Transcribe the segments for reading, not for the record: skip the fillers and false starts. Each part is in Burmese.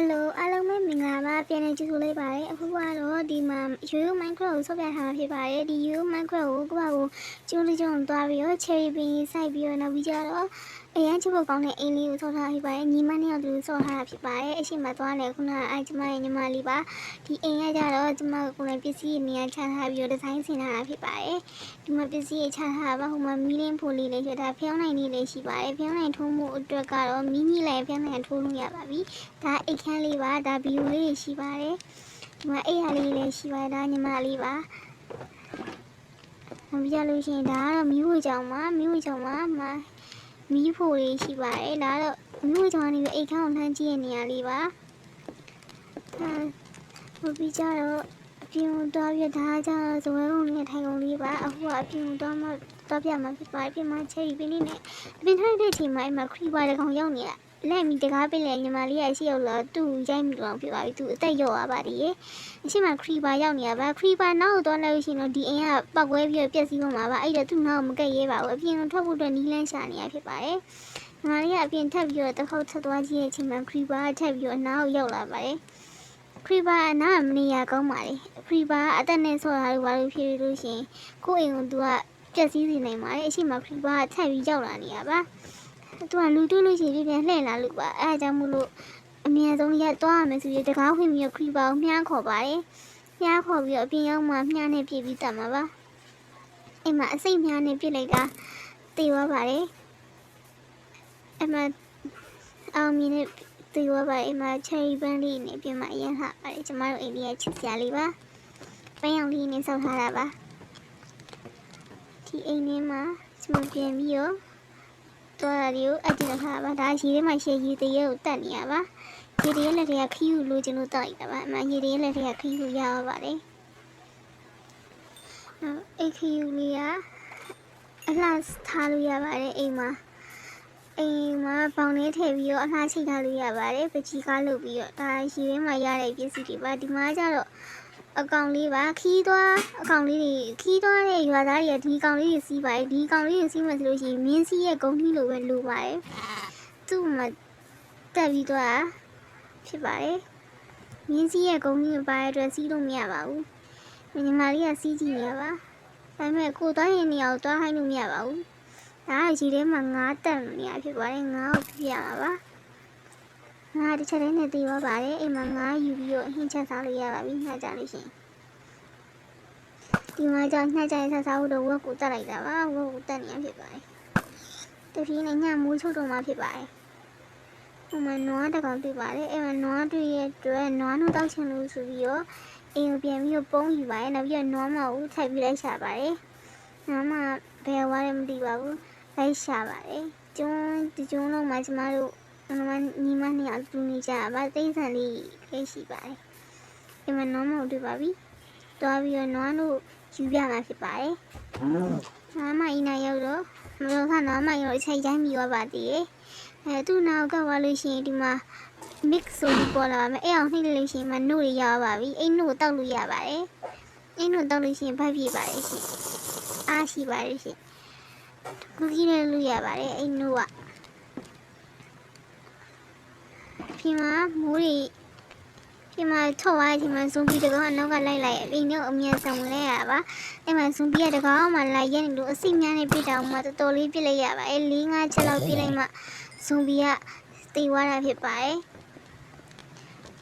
Hello အားလုံးပဲမင်္ဂလာပါပြန်လည်ကြိုဆိုလိုက်ပါတယ်အခုကတော့ဒီမှာ Yo Minecraft ကိုဆော့ပြထားမှာဖြစ်ပါတယ်ဒီ Yo Minecraft ကိုကျုံးလေးကျုံးသွားပြီးတော့ cherry ပင်စိုက်ပြီးတော့နောက်ပြီးကြတော့အရန်ချစ်ဖို့ကောင်းတဲ့အိမ်လေးကိုဆော့ထားဖြစ်ပါတယ်ညီမနဲ့တူဆော့ထားတာဖြစ်ပါတယ်အရှိမသွားလဲခုနကကျမရဲ့ညီမလေးပါဒီအိမ်ကကြတော့ကျမကိုယ်တိုင်ပစ္စည်းနေရာချထားပြီးတော့ဒီဇိုင်းဆင်ထားတာဖြစ်ပါတယ်ဒီမှာပစ္စည်းချထားပါဟိုမှာမီးလင်းဖိုလေးလေးဖြစ်တာဖျောင်းနိုင်လေးလေးရှိပါတယ်ဖျောင်းနိုင်ထိုးမှုအတွက်ကတော့မီးကြီးလည်းဖျောင်းနိုင်ထိုးလို့ရပါပြီဒါအိတ်ခမ်းလေးပါဒါဗီဒီယိုလေးရှိပါတယ်ဒီမှာအိတ်ဟာလေးလည်းရှိပါတယ်ဒါညီမလေးပါမပြလို့ရှိရင်ဒါကတော့မီးဝေကြောင်မှာမီးဖိုလေးရှိပါတယ်ဒါတော့မီးဝေကြောင်ကနေအိတ်ခမ်းကိုလှမ်းကြည့်ရနေရလေးပါဟိုပြီးကြတော့အပြင်သွားပြဒါကြတော့ဇဝဲကုန်းနဲ့ထိုင်ကုန်းလေးပါအခုကအပြင်သွားမှသွားပြမှာဖြစ်ပါတယ်ပြင်မှာချယ်ရီပင်လေးနဲ့အပြင်ထိုင်တဲ့အချိန်မှာအဲ့မှာခရီးပါတကောင်ရောက်နေတာလက်မီတကားပင်လေညီမလေးရဲ့ရှိရောက်လာသူ့ရိုက်မိတော့ဖြစ်ပါပြီသူအသက်ရောက်သွားပါတည်းအရှိမခရီးပါရောက်နေရပါခရီးပါနောက်တော့လည်းရှင်တော့ဒီအိမ်ကပောက်ကွဲပြီးပြက်စီးကုန်မှာပါအဲ့ဒါသူ့နောက်မကက်ရဲပါဘူးအပြင်ထွက်ဖို့အတွက်နီးလန်းရှာနေရဖြစ်ပါတယ်ညီမလေးကအပြင်ထပ်ပြီးတော့တစ်ခေါက်ထပ်သွားကြည့်တဲ့အချိန်မှာခရီးပါထပ်ပြီးတော့အနားကိုရောက်လာပါတယ်ခရီးပါအနားမနေရကောင်းပါလေခရီးပါအသက်နဲ့ဆော့တာလို့ဘာလို့ဖြစ်လို့ရှင်ကိုယ့်အိမ်ကိုသူကပြက်စီးနေနိုင်ပါတယ်အရှိမခရီးပါထပ်ပြီးရောက်လာနေရပါသူကလူတွေ့လို့ရှိရင်ပြန်လှည့်လာလို့ပါအဲအကြောင်းမို့လို့အမြဲဆုံးရက်သွားရမယ်ဆိုရင်တကားဖွင့်ပြီးတော့ခရီးပါကိုမြားခေါ်ပါတယ်မြားခေါ်ပြီးတော့အပြင်ရောက်မှမြားနဲ့ပြည့်ပြီးတတ်မှာပါအိမ်မှာအစိတ်မြားနဲ့ပြည့်လိုက်တာတေသွားပါတယ်အမအောင်မြင်နဲ့တေသွားပါတယ်အိမ်မှာ cherry ပန်းလေးနဲ့ပြင်မှာအရင်လှပါတယ်ကျမတို့အိမ်လေးရဲ့ချစ်စရာလေးပါပန်းရောင်လေးနဲ့ဆောက်ထားတာပါဒီအိမ်ထဲမှာကျမပြင်ပြီးတော့တော်ရည်ကိုအကြည့်ထားပါဒါရေထဲမှာရှေ့ရေတရေကိုတက်နေရပါရေတရေလက်တွေကခီးကိုလိုချင်လို့တောက်လိုက်တာပါအမှရေတရေလက်တွေကခီးကိုရပါပါတယ်နောက်အခီးလေးကအလှထားလို့ရပါတယ်အိမ်မှာပေါင်လေးထည့်ပြီးတော့အလှချိတ်ထားလို့ရပါတယ်ပကြီးကားလုပ်ပြီးတော့ဒါရေထဲမှာရတဲ့ပစ္စည်းတွေပါဒီမှာကျတော့အကောင်လေးပါခီးသွားအကောင်လေးတွေခီးသွားတဲ့ရွာသားတွေကဒီကောင်လေးတွေစီးပါတယ်ဒီကောင်လေးတွေစီးမှဆိုလို့ရှိရင်မြင်းစီးရဲ့ဂုံထီးလိုပဲလိုပါတယ်သူ့မှာတက်ပြီးသွားဖြစ်ပါတယ်မြင်းစီးရဲ့ဂုံထီးမပါတဲ့အတွက်စီးလို့မရပါဘူးညီမလေးကစီးကြည့်နေရပါဒါပေမဲ့ကိုသွားရင်နေရာကိုသွားခိုင်းလို့မရပါဘူးဒါကရေထဲမှာငါးတက်နေရဖြစ်ပါတယ်ငါးကိုပြရမှာပါငါတစ်ချက်လေးနဲ့တည်သွားပါတယ်အိမ်မှာငါယူပြီးတော့ဟင်းချက်စားလို့ရပါပြီညကြလို့ရှိရင်ဒီမှာကြောင့်ညကြရင်စားဖို့တော့ဝက်ကိုတက်လိုက်တာပါဝက်ကိုတက်နေရဖြစ်ပါတယ်တဖြည်းနဲ့ညမိုးချုပ်တော့မှဖြစ်ပါတယ်ဟိုမှာနွားတကောင်တွေ့ပါတယ်အိမ်မှာနွားတွေ့ရဲ့အတွက်နွားနှုတ်တောက်ချင်လို့ဆိုပြီးတော့အိမ်ကိုပြန်ပြီးတော့ပုံးယူပါတယ်နောက်ပြီးတော့နွားမကိုထိုက်ပြီးလိုက်ရှာပါတယ်နွားမဘယ်ဝါလဲမသိပါဘူးလိုက်ရှာပါတယ်ကျွန်းလုံးမှာကျမတို့ညီမနှစ်ယောက်တူနေကြပါတိတ်ဆန်လေးလေးရှိပါတယ်ဒီမှာနွားမကိုတွေ့ပါပြီသွားပြီးတော့နွားတို့ယူပြမှာဖြစ်ပါတယ်နွားမအင်းနာရောက်တော့မလို့ခနွားမရောက်အချိန်တိုင်းပြီးသွားပါသေးတယ်သူ့နောက်ကသွားလို့ရှိရင်ဒီမှာ mix ဆိုပြီးပေါ်လာပါမယ်အဲ့အောင်နှိမ့်လို့ရှိရင်မနှုတ်ရရပါပြီအဲ့နှုတ်ကိုတောက်လို့ရပါတယ်အဲ့နှုတ်တောက်လို့ရှိရင်ဖတ်ပြပါတယ်ရှင်အားရှိပါတယ်ရှင်ကူကြီးလည်းလို့ရပါတယ်အဲ့နှုတ်ကဒီမှာမိုးတွေဒီမှာထောက်သွားဒီမှာဇွန်ဘီတကောင်အနောက်ကလိုက်လိုက်အိမ်ထဲအမြဲဆောင်လဲရပါအဲ့မှာဇွန်ဘီကတကောင်မှလိုက်ရဲနေလို့အစိများနဲ့ပြစ်တောင်မှတော်တော်လေးပြစ်လိုက်ရပါအဲ့၄-၅ချက်လောက်ပြစ်လိုက်မှဇွန်ဘီကတေသွားတာဖြစ်ပါတယ်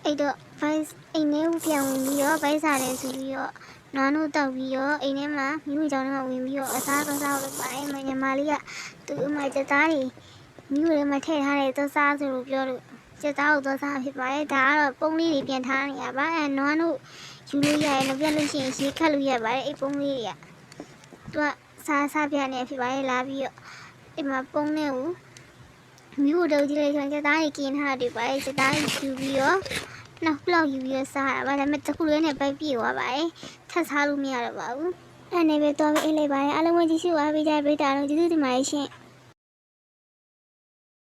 အဲ့တော့ vice အိမ်ထဲကိုပြန်ဝင်ပြီးတော့ vice စားတယ်ဆိုပြီးတော့နွားတို့တောက်ပြီးတော့အိမ်ထဲမှာမြို့ကြောင်ထဲမှာဝင်ပြီးတော့အစားလုပ်ပါတယ်ညီမလေးကသူ့အမကျသားတွေမြို့ထဲမှာထည့်ထားတဲ့သစားဆိုလို့ပြောလို့ကျသားကိုသွားစားဖြစ်ပါတယ်ဒါကတော့ပုံလေးတွေပြန်ထားနေရပါအဲနွားတို့ယူလို့ရတယ်နောက်ပြလို့ရှိရင်ရေခတ်လို့ရပါတယ်အဲ့ပုံလေးတွေကသူကစားပြနေဖြစ်ပါတယ်လာပြီးတော့အိမ်မှာပုံလေးကိုမြို့တို့ကြည့်လိုက်ဆိုရင်ကျသားတွေกินထားတယ်ပါတယ်ကျသားတွေယူပြီးတော့နောက်လောက်ယူပြီးတော့စားတာပါဒါပေမဲ့တခုလေးနဲ့ပိုက်ပြေသွားပါတယ်ထပ်စားလို့မရတော့ပါဘူးအဲ့နဲ့ပဲသွားပြီးအိတ်လိုက်ပါတယ်အားလုံးပဲကြည့်ရှုအားပေးကြပေးတာလို့ကျေးဇူးတင်ပါတယ်ရှင်